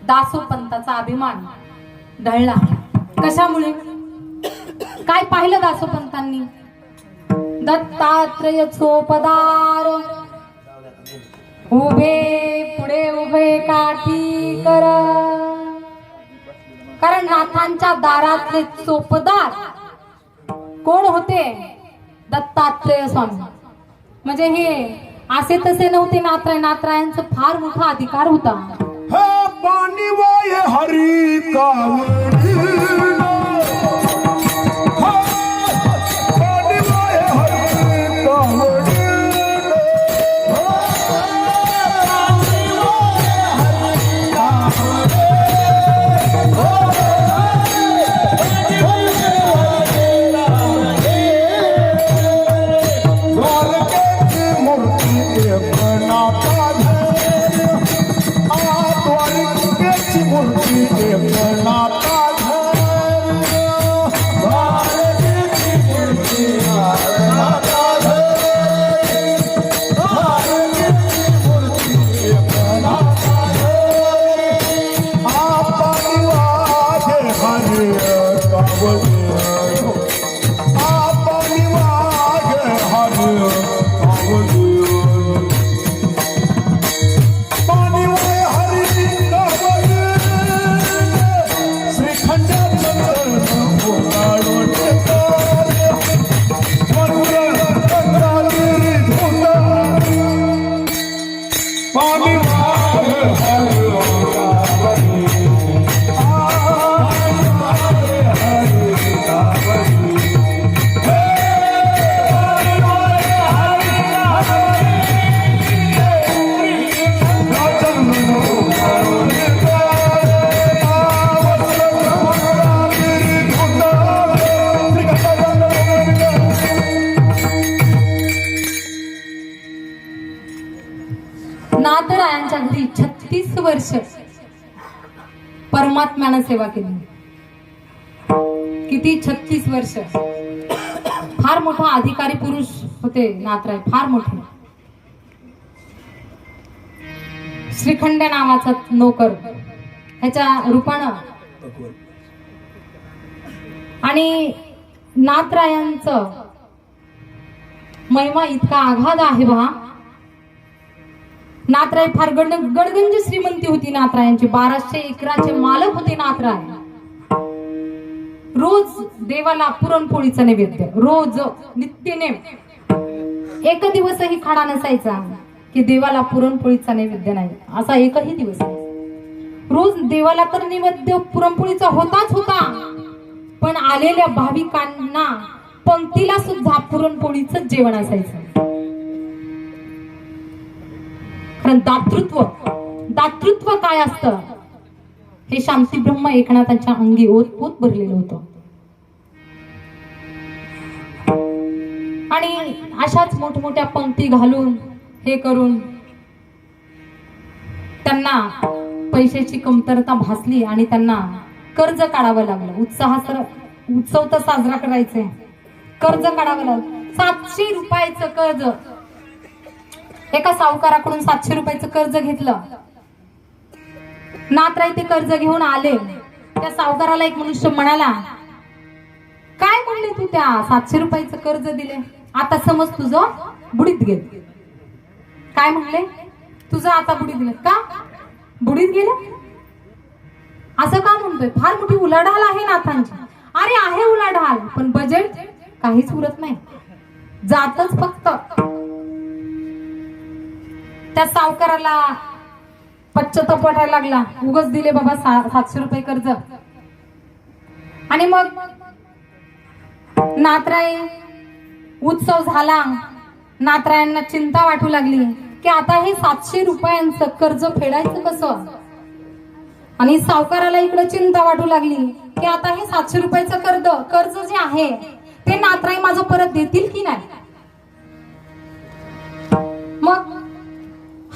दासोपंताचा अभिमान ढळला. कशामुळे? काय पाहिलं दासोपंतांनी? दत्तात्रय चोपदार उभे पुढे उभे काठी कर. कारण नाथांच्या दारातले चोपदार कोण होते? दत्तात्रय स्वामी. म्हणजे हे असे तसे नव्हते नाथराय. नाथरायांचा फार मोठा अधिकार होता. पाणी वाय हरी कावडी नाथरायांच्या घरी 36 वर्ष परमात्म्यानं सेवा केली. किती? 36 वर्ष. फार मोठा अधिकारी पुरुष होते नाथराय, फार मोठे. श्रीखंड नावाचा नोकर ह्याच्या रूपानं. आणि नाथरायांचं महिमा इतका आघात आहे बघा. नाथराय फार गडगंज श्रीमंती होती नाथरायांची. 1200 एकराचे मालक होते नाथराय. रोज देवाला पुरणपोळीचा नैवेद्य, रोज नित्यनेम. एक दिवसही खाडा नसायचा की देवाला पुरणपोळीचा नैवेद्य नाही, असा एकही दिवस नाही. रोज देवाला तर नैवेद्य पुरणपोळीचा होताच होता, पण आलेल्या भाविकांना पंक्तीला सुद्धा पुरणपोळीचं जेवण असायचं. कारण दातृत्व काय असतं हे शांती ब्रह्म एकनाथांच्या अंगी ओतपोत भरलेलं होतं. आणि अशाच मोठमोठ्या पंक्ती घालून हे करून त्यांना पैशाची कमतरता भासली आणि त्यांना कर्ज काढावं लागलं. उत्सव तर साजरा करायचे, कर्ज काढावं लागलं. 700 रुपयाचं कर्ज. एका सावकाराकडून 700 रुपयाचं कर्ज घेतलं. नाथराय ते कर्ज घेऊन आले. त्या सावकाराला एक मनुष्य म्हणाला, काय म्हणले तू? त्या 700 रुपयाचं कर्ज दिले, आता समज तुझं बुडीत गेलं. काय म्हणले? तुझं आता बुडीत गेलं. का बुडीत गेलं असं का म्हणतोय? फार मोठी उलाढाल आहे नाथांची. अरे आहे उलाढाल, पण बजेट काहीच उरत नाही, जातच फक्त. त्या सावकाराला पश्चाताप वाटायला लागला. उगाच दिले बाबा 700 रुपये कर्ज. आणि मग नाथराय उत्सव झाला. नाथरायांना चिंता वाटू लागली की आता हे 700 रुपयांचं कर्ज फेडायचं कसं. आणि सावकाराला इकडे चिंता वाटू लागली की आता हे 700 रुपयाचं कर्ज जे आहे ते नाथराय माझं परत देतील की नाही. मग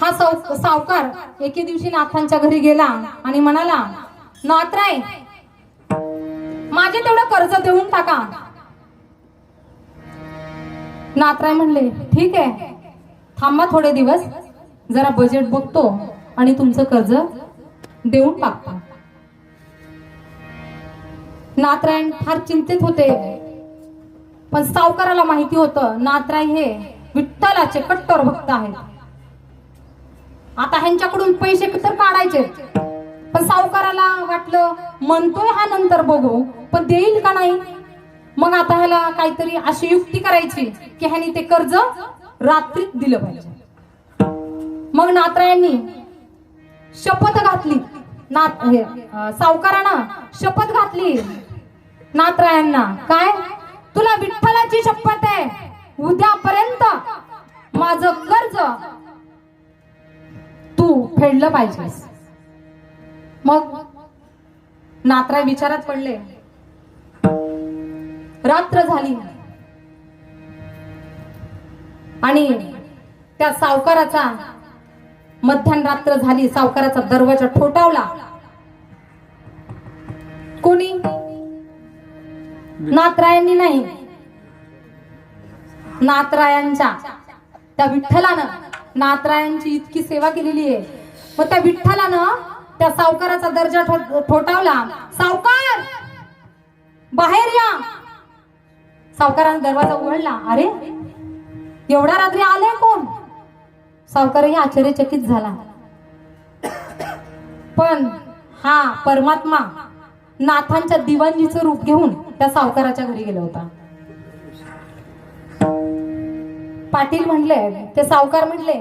हा सावकार एके दिवशी नाथांच्या घरी गेला आणि म्हणाला, नाथराय माझे तेवढं कर्ज देऊन टाका. नाथराय म्हणले, ठीक आहे, थांबा थोडे दिवस, जरा बजेट बघतो आणि तुमचं कर्ज देऊन टाकतो. नाथरायण फार चिंतित होते, पण सावकाराला माहिती होतं नाथराय हे विठ्ठलाचे कट्टर भक्त आहेत. आता ह्यांच्याकडून पैसे तर काढायचे, पण सावकाराला वाटलं म्हणतोय हा नंतर बघू, पण देईल का नाही. मग आता ह्याला काहीतरी अशी युक्ती करायची की ह्यानी ते कर्ज रात्रीत दिलं पाहिजे. मग नाथरायांनी शपथ घातली, सावकारानं शपथ घातली नाथरायांना. काय? तुला विठ्ठलाची शपथ आहे, उद्यापर्यंत माझं कर्ज तू फेडलं पाहिजेस. मग नाथराय विचारात पडले. रात्र झाली आणि त्या सावकाराचा मध्यान रात्र झाली. सावकाराचा दरवाजा ठोठावला. कोणी? नाथरायांनी नाही, नाथरायांच्या त्या विठ्ठलानं नाथरायांची इतकी सेवा केलेली आहे. मग त्या विठ्ठलानं त्या सावकाराचा दर्जा ठोठावला. सावकार बाहेर या. सावकाराने दरवाजा उघडला. अरे एवढ्या रात्री आले कोण? सावकारही आश्चर्यचकित झाला. पण हा परमात्मा नाथांच्या दिवाणजीचं रूप घेऊन त्या सावकाराच्या घरी गेला होता. पाटील म्हणले, ते सावकार म्हणले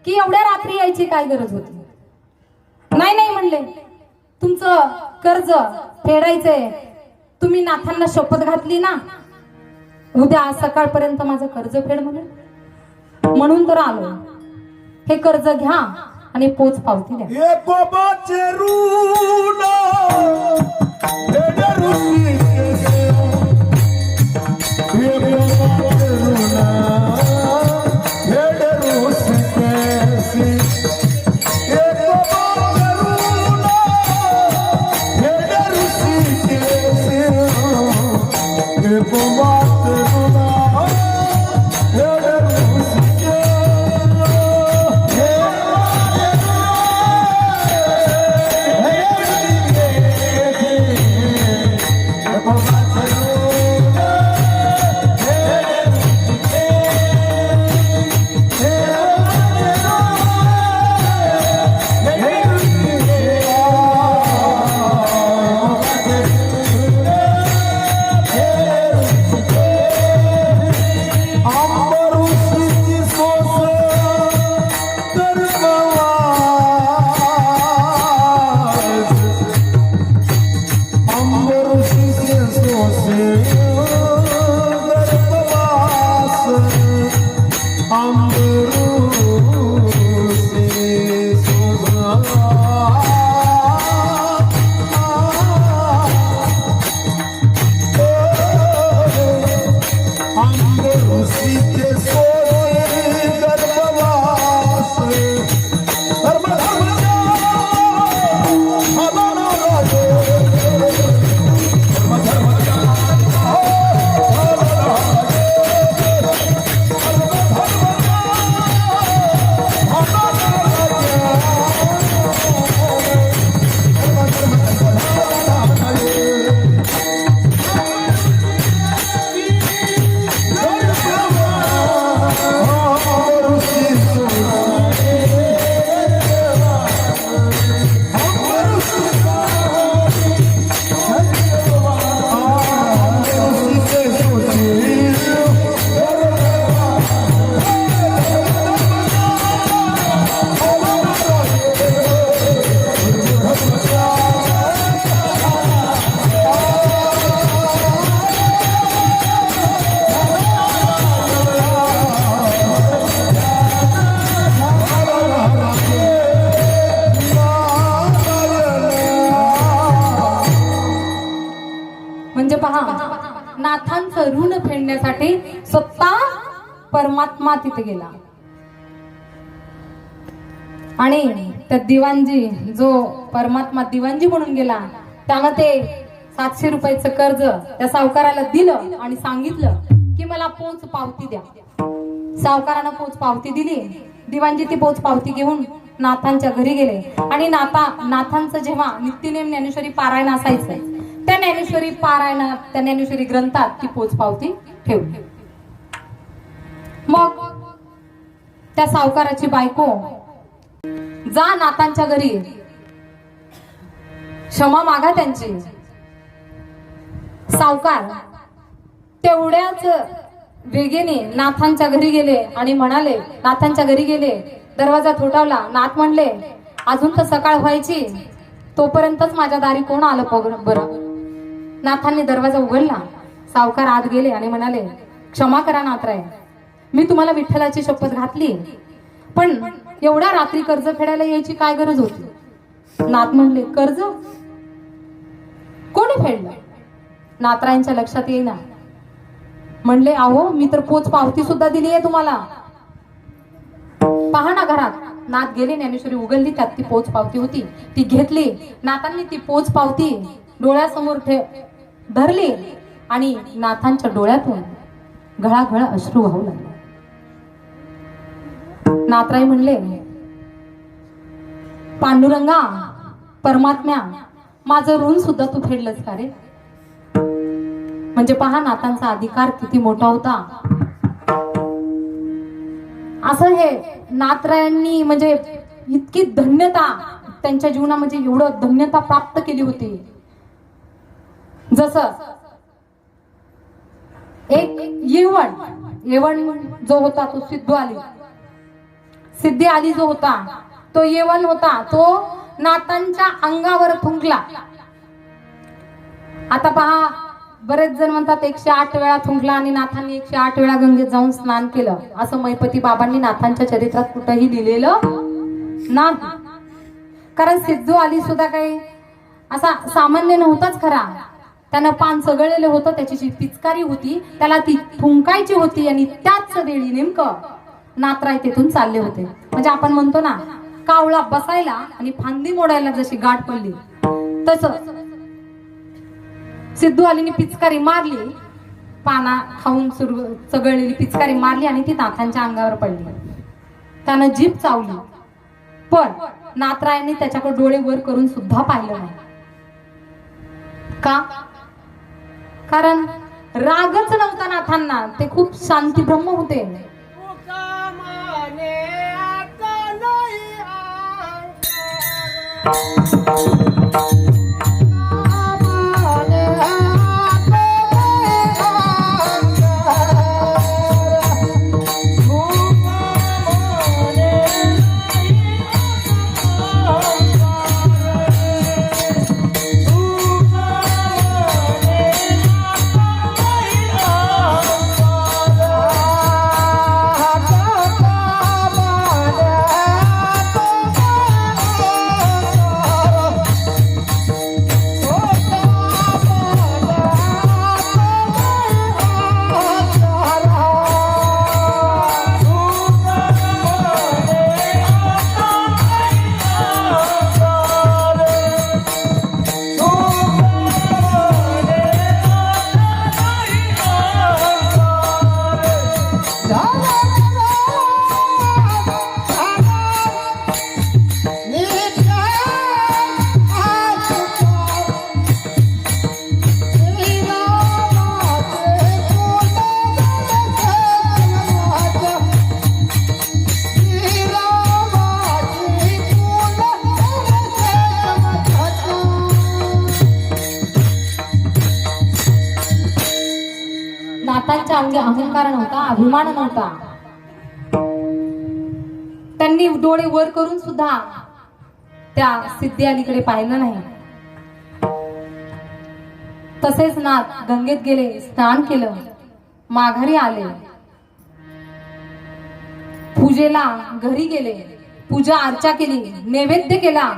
की एवढ्या रात्री यायची काय गरज होती? नाही म्हणले, तुमचं कर्ज फेडायचंय, तुम्ही नाथांना शपथ घातली ना, उद्या सकाळपर्यंत माझं कर्ज फेड म्हणून तर आलो. हे कर्ज घ्या आणि पोच पावती द्या. म्हणजे पहा, नाथांचं ऋण फेडण्यासाठी स्वतः परमात्मा तिथे गेला. आणि त्या दिवाणजी, जो परमात्मा दिवाणजी म्हणून गेला, त्यानं ते 700 रुपयाचं कर्ज त्या सावकाराला दिलं आणि सांगितलं की मला पोच पावती द्या. सावकारानं पोच पावती दिली. दिवाणजी ती पोच पावती घेऊन नाथांच्या घरी गेले आणि नाथांचं जेव्हा नित्यनेम ज्ञानेश्वरी पारायण असायचं, त्या ज्ञानेश्वरी पारायणात, त्या ज्ञानेश्वरी ग्रंथात ती पोचपावती ठेवली. मग त्या सावकाराची बायको जा नाथांच्या घरी, क्षमा मागा त्यांची. सावकार तेवढ्याच वेगेने नाथांच्या घरी गेले आणि म्हणाले, नाथांच्या घरी गेले, दरवाजा ठोठावला. नाथ म्हणले, अजून तर सकाळ व्हायची, तोपर्यंतच माझ्या दारी कोण आलं बरं. नाथांनी दरवाजा उघडला. सावकार आत गेले आणि म्हणाले, क्षमा करा नाथराय, मी तुम्हाला विठ्ठलाची शपथ घातली, पण एवढ्या रात्री कर्ज फेडायला यायची काय गरज होती. नाथ म्हणले, कर्ज कोणी फेडलं. नाथरायांच्या लक्षात येईना. म्हणले, अहो मी तर पोच पावती सुद्धा दिली आहे तुम्हाला, पहा ना घरात. नाथ गेले, ज्ञानेश्वरी उघडली, त्यात ती पोच पावती होती, ती घेतली. नाथांनी ती पोच पावती डोळ्यासमोर धरली आणि नाथांच्या डोळ्यातून घळाघळ अश्रू वाहू लागले. नाथराय म्हणले, पांडुरंगा परमात्म्या, माझं ऋण सुद्धा तू फेडलंस का रे. म्हणजे पहा नाथांचा अधिकार किती मोठा होता. असं हे नाथरायांनी म्हणजे इतकी धन्यता त्यांच्या जीवनामध्ये, एवढं धन्यता प्राप्त केली होती. जसं एक येवण जो होता तो सिद्धी आली जो होता तो येवण होता, तो नाथांच्या अंगावर थुंकला. आता पहा, बरेच जण म्हणतात 108 वेळा थुंकला आणि नाथांनी 108 वेळा गंगेत जाऊन स्नान केलं, असं मैपती बाबांनी नाथांच्या चरित्रात कुठंही लिहिलेलं नाही. कारण सिद्धू आली सुद्धा काही असा सामान्य नव्हताच खरा. त्यानं पान सगळलेलं होतं, त्याची जी पिचकारी होती त्याला ती थुंकायची होती आणि त्याच वेळी नेमकं नाथराय तेथून चालले होते. म्हणजे आपण म्हणतो ना, कावळा बसायला आणि फांदी मोडायला जशी गाठ पडली, तसं सिद्धू आलीने पिचकारी मारली, पाना खाऊन चगळलेली पिचकारी मारली आणि ती नाथांच्या अंगावर पडली. त्यानं जीभ चावली, पण नाथरायांनी त्याच्याकडे डोळे वर करून सुद्धा पाहिलं नाही. का? कारण रागच नव्हता नाथांना, ते खूप शांती ब्रह्म होते. नाथांच्या अंगी अहंकार नव्हता, अभिमान नव्हता. त्यांनी डोळे वर करून सुद्धा त्या सिद्धी अलीकडे पाहिलं नाही. तसेच नाथ गंगेत गेले, स्नान केलं, माघारी आले, पूजेला घरी गेले, पूजा अर्चा केली, नैवेद्य केला,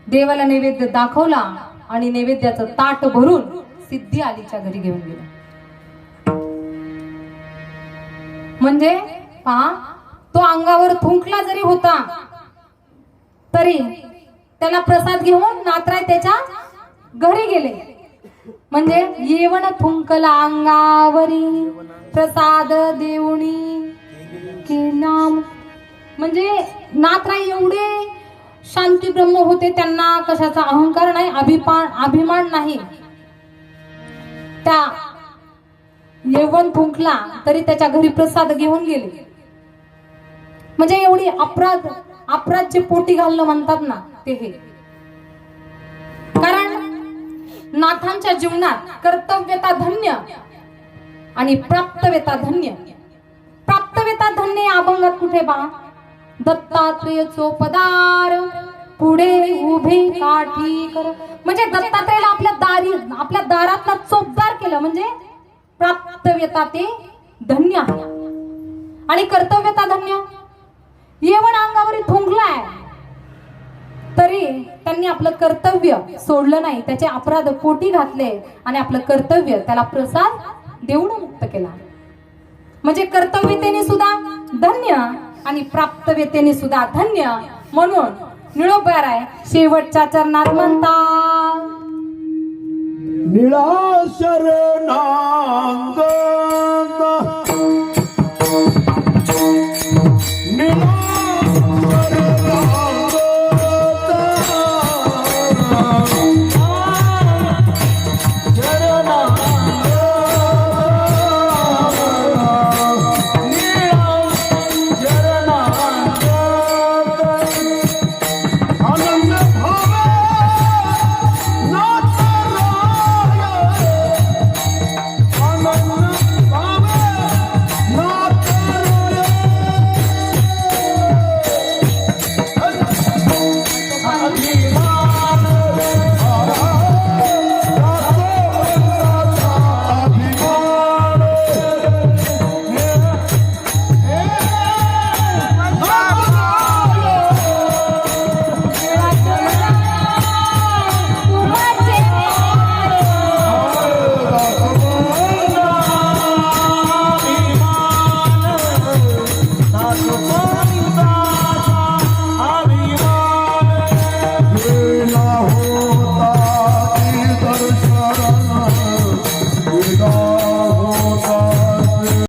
देवाला नैवेद्य दाखवला आणि नैवेद्याचं ताट भरून सिद्धी आलीच्या घरी घेऊन गेले. म्हणजे पहा, तो अंगावर थुंकला जरी होता तरी त्याला प्रसाद घेऊन नाथराय त्याच्या घरी गेले. म्हणजे येवण थुंकला अंगावरी, प्रसाद देऊनी केला म्हणजे नाथराय एवढे शांती ब्रह्म होते, त्यांना कशाचा अहंकार नाही, अभिमान नाही. त्या यवन फुंकला तरी त्याच्या घरी प्रसाद घेऊन गेले. म्हणजे एवढी अपराधचे पोटी घालणं म्हणतात ना ते हे. कारण नाथांच्या जीवनात कर्तव्यता धन्य आणि प्राप्तव्यता धन्य. प्राप्तव्यता धन्य या अभंगात कुठे बा? दत्तात्रेय चोपदार पुढे उभे काठी कर. म्हणजे दत्तात्रेयाला आपल्या दारातला चोपदार केलं म्हणजे प्राप्तव्यता ते धन्य आहे. आणि कर्तव्यता धन्य. येवण अंगावर थुंकलाय तरी त्यांनी आपलं कर्तव्य सोडलं नाही, त्याचे अपराध पोटी घातले आणि आपलं कर्तव्य त्याला प्रसाद देऊन मुक्त केला. म्हणजे कर्तव्यतेने सुद्धा धन्य आणि प्राप्तव्यतेने सुद्धा धन्य. म्हणून निळोबाराय शेवटच्या चरणात म्हणतात, निळा शरणांगण निळा